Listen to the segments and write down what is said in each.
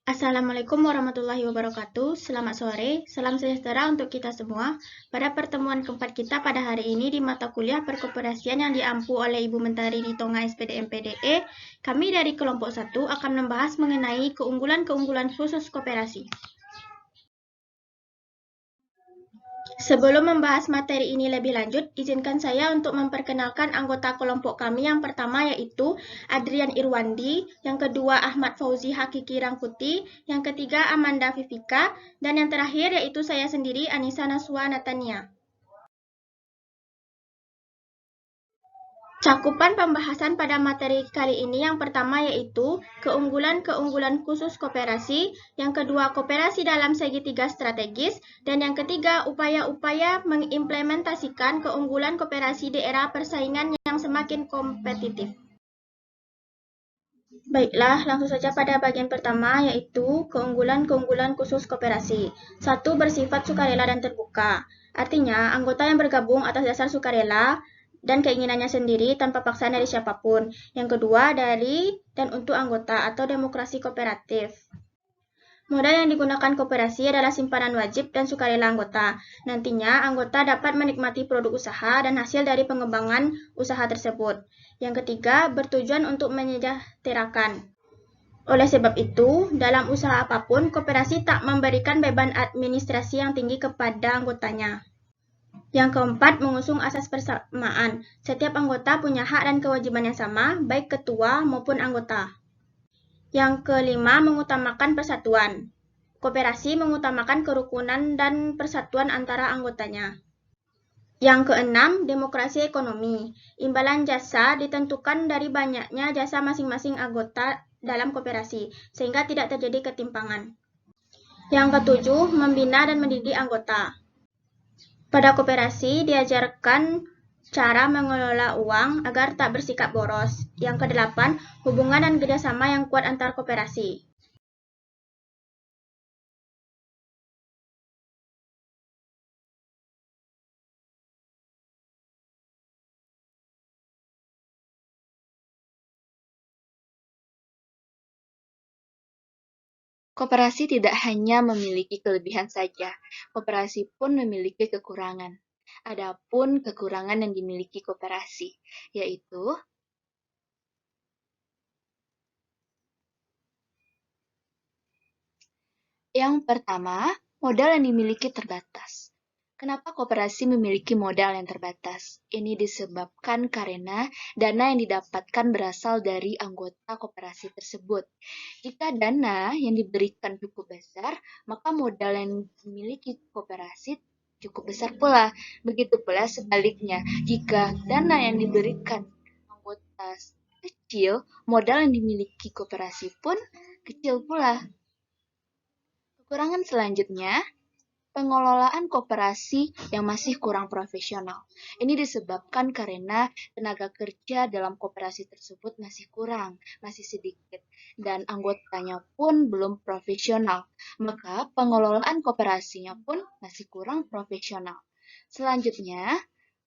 Assalamualaikum warahmatullahi wabarakatuh. Selamat sore, salam sejahtera untuk kita semua. Pada pertemuan keempat kita pada hari ini di mata kuliah perkoperasian yang diampu oleh Ibu Mentari Ritonga SPD MPDE, kami dari kelompok 1 akan membahas mengenai keunggulan-keunggulan khusus koperasi. Sebelum membahas materi ini lebih lanjut, izinkan saya untuk memperkenalkan anggota kelompok kami yang pertama yaitu Adrian Irwandi, yang kedua Ahmad Fauzi Hakiki Rangkuti, yang ketiga Amanda Vivika, dan yang terakhir yaitu saya sendiri Anissa Naswa Natania. Cakupan pembahasan pada materi kali ini yang pertama yaitu keunggulan-keunggulan khusus koperasi, yang kedua koperasi dalam segitiga strategis, dan yang ketiga upaya-upaya mengimplementasikan keunggulan koperasi di era persaingan yang semakin kompetitif. Baiklah, langsung saja pada bagian pertama yaitu keunggulan-keunggulan khusus koperasi. 1. Bersifat sukarela dan terbuka. Artinya, anggota yang bergabung atas dasar sukarela dan keinginannya sendiri tanpa paksaan dari siapapun. Yang kedua, dari dan untuk anggota atau demokrasi kooperatif. Modal yang digunakan koperasi adalah simpanan wajib dan sukarela anggota. Nantinya, anggota dapat menikmati produk usaha dan hasil dari pengembangan usaha tersebut. Yang ketiga, bertujuan untuk menyejahterakan. Oleh sebab itu, dalam usaha apapun, koperasi tak memberikan beban administrasi yang tinggi kepada anggotanya. Yang keempat, mengusung asas persamaan. Setiap anggota punya hak dan kewajiban yang sama, baik ketua maupun anggota. Yang kelima, mengutamakan persatuan. Koperasi mengutamakan kerukunan dan persatuan antara anggotanya. Yang keenam, demokrasi ekonomi. Imbalan jasa ditentukan dari banyaknya jasa masing-masing anggota dalam koperasi, sehingga tidak terjadi ketimpangan. Yang ketujuh, membina dan mendidik anggota. Pada koperasi diajarkan cara mengelola uang agar tak bersikap boros. Yang kedelapan, hubungan dan kerjasama yang kuat antar koperasi. Koperasi tidak hanya memiliki kelebihan saja, koperasi pun memiliki kekurangan. Adapun kekurangan yang dimiliki koperasi, yaitu yang pertama, modal yang dimiliki terbatas. Kenapa koperasi memiliki modal yang terbatas? Ini disebabkan karena dana yang didapatkan berasal dari anggota koperasi tersebut. Jika dana yang diberikan cukup besar, maka modal yang dimiliki koperasi cukup besar pula. Begitu pula sebaliknya, jika dana yang diberikan anggota kecil, modal yang dimiliki koperasi pun kecil pula. Kekurangan selanjutnya, pengelolaan koperasi yang masih kurang profesional. Ini disebabkan karena tenaga kerja dalam koperasi tersebut masih kurang, masih sedikit, dan anggotanya pun belum profesional. Maka pengelolaan koperasinya pun masih kurang profesional. Selanjutnya,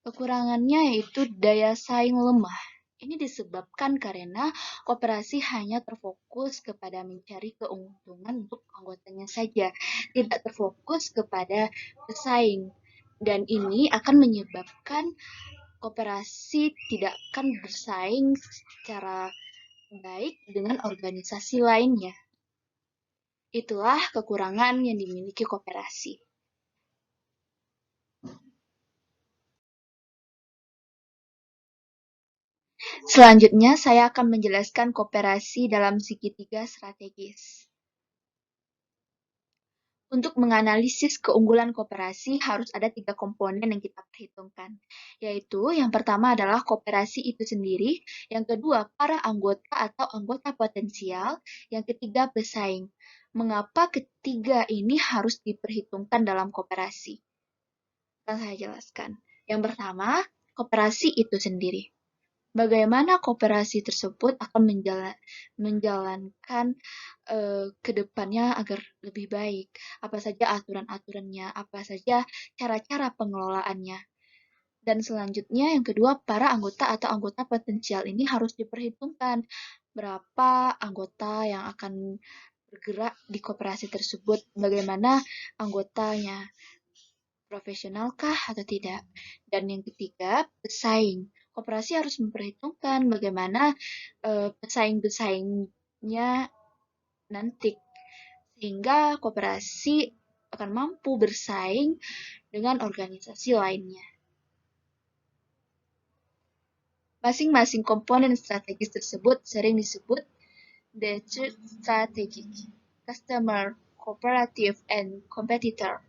kekurangannya yaitu daya saing lemah. Ini disebabkan karena koperasi hanya terfokus kepada mencari keuntungan untuk anggotanya saja, tidak terfokus kepada pesaing. Dan ini akan menyebabkan koperasi tidak akan bersaing secara baik dengan organisasi lainnya. Itulah kekurangan yang dimiliki koperasi. Selanjutnya, saya akan menjelaskan koperasi dalam segitiga strategis. Untuk menganalisis keunggulan koperasi harus ada 3 komponen yang kita perhitungkan, yaitu yang pertama adalah koperasi itu sendiri, yang kedua para anggota atau anggota potensial, yang ketiga pesaing. Mengapa ketiga ini harus diperhitungkan dalam koperasi? Akan saya jelaskan. Yang pertama, koperasi itu sendiri. Bagaimana koperasi tersebut akan menjalankan ke depannya agar lebih baik. Apa saja aturan-aturannya, apa saja cara-cara pengelolaannya. Dan selanjutnya yang kedua, para anggota atau anggota potensial ini harus diperhitungkan. Berapa anggota yang akan bergerak di koperasi tersebut, bagaimana anggotanya, profesionalkah atau tidak. Dan yang ketiga, pesaing. Koperasi harus memperhitungkan bagaimana pesaing-pesaingnya nanti, sehingga koperasi akan mampu bersaing dengan organisasi lainnya. Masing-masing komponen strategis tersebut sering disebut the strategic, customer, cooperative, and competitor.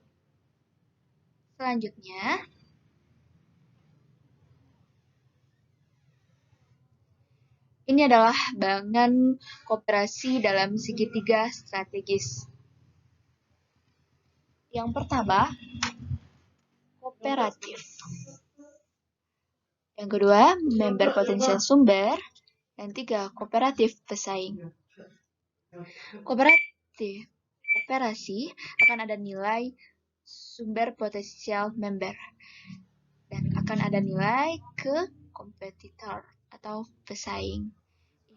Selanjutnya, ini adalah bangan koperasi dalam segitiga strategis. Yang pertama, kooperatif. Yang kedua, member potensial sumber. Dan tiga, kooperatif pesaing. Kooperasi akan ada nilai sumber potensial member. Dan akan ada nilai ke kompetitor atau pesaing.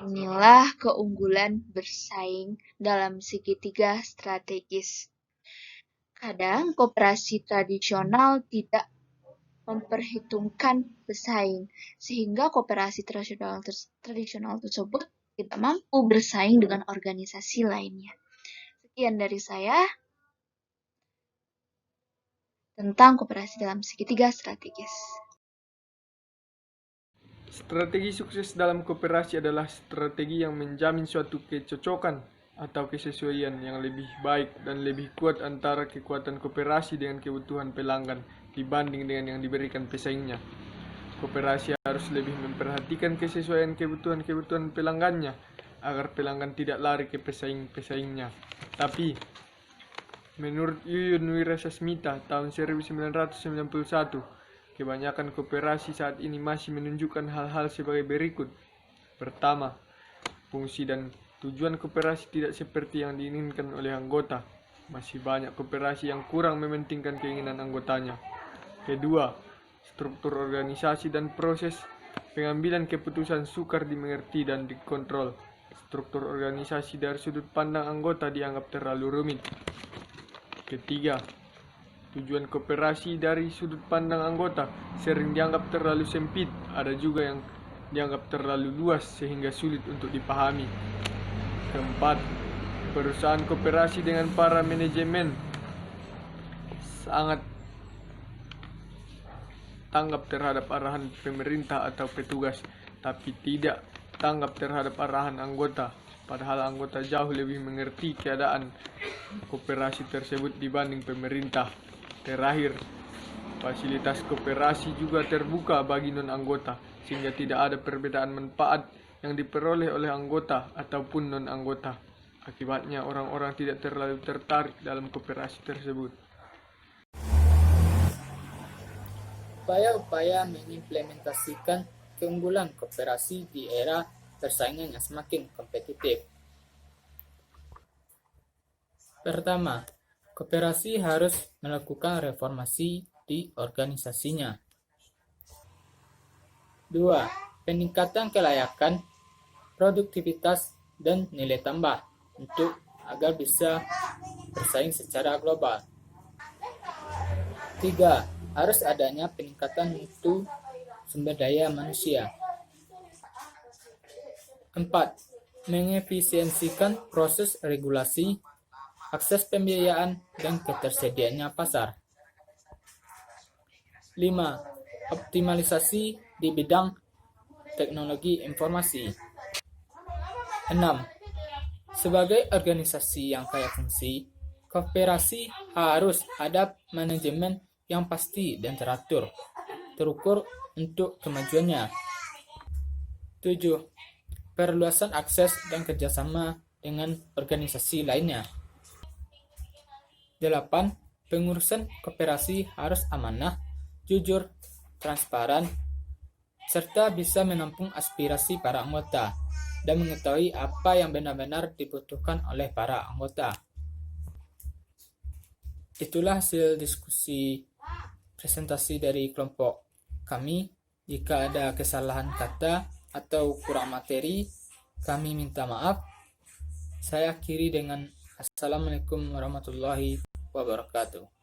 Inilah keunggulan bersaing dalam segitiga strategis. Kadang koperasi tradisional tidak memperhitungkan pesaing, sehingga koperasi tradisional tersebut tidak mampu bersaing dengan organisasi lainnya. Sekian dari saya tentang koperasi dalam segitiga strategis. Strategi sukses dalam koperasi adalah strategi yang menjamin suatu kecocokan atau kesesuaian yang lebih baik dan lebih kuat antara kekuatan koperasi dengan kebutuhan pelanggan dibanding dengan yang diberikan pesaingnya. Koperasi harus lebih memperhatikan kesesuaian kebutuhan pelanggannya agar pelanggan tidak lari ke pesaing-pesaingnya. Tapi, menurut Yuyun Wirasasmita tahun 1991, kebanyakan koperasi saat ini masih menunjukkan hal-hal sebagai berikut. Pertama, fungsi dan tujuan koperasi tidak seperti yang diinginkan oleh anggota. Masih banyak koperasi yang kurang mementingkan keinginan anggotanya. Kedua, struktur organisasi dan proses pengambilan keputusan sukar dimengerti dan dikontrol. Struktur organisasi dari sudut pandang anggota dianggap terlalu rumit. Ketiga, tujuan koperasi dari sudut pandang anggota sering dianggap terlalu sempit, ada juga yang dianggap terlalu luas sehingga sulit untuk dipahami. Keempat, perusahaan koperasi dengan para manajemen sangat tanggap terhadap arahan pemerintah atau petugas, tapi tidak tanggap terhadap arahan anggota, padahal anggota jauh lebih mengerti keadaan koperasi tersebut dibanding pemerintah. Terakhir, fasilitas koperasi juga terbuka bagi non-anggota, sehingga tidak ada perbedaan manfaat yang diperoleh oleh anggota ataupun non-anggota. Akibatnya, orang-orang tidak terlalu tertarik dalam koperasi tersebut. Upaya-upaya mengimplementasikan keunggulan koperasi di era persaingan yang semakin kompetitif. Pertama, koperasi harus melakukan reformasi di organisasinya. 2. Peningkatan kelayakan, produktivitas, dan nilai tambah agar bisa bersaing secara global. 3. Harus adanya peningkatan mutu sumber daya manusia. 4. Mengefisiensikan proses regulasi, akses pembiayaan, dan ketersediaannya pasar. 5. Optimalisasi di bidang teknologi informasi. 6. Sebagai organisasi yang kaya fungsi, koperasi harus ada manajemen yang pasti dan terukur untuk kemajuannya. 7. Perluasan akses dan kerjasama dengan organisasi lainnya. 8. Pengurusan koperasi harus amanah, jujur, transparan, serta bisa menampung aspirasi para anggota dan mengetahui apa yang benar-benar dibutuhkan oleh para anggota. Itulah hasil diskusi presentasi dari kelompok kami. Jika ada kesalahan kata atau kurang materi, kami minta maaf. Saya akhiri dengan Assalamualaikum warahmatullahi wabarakatuh.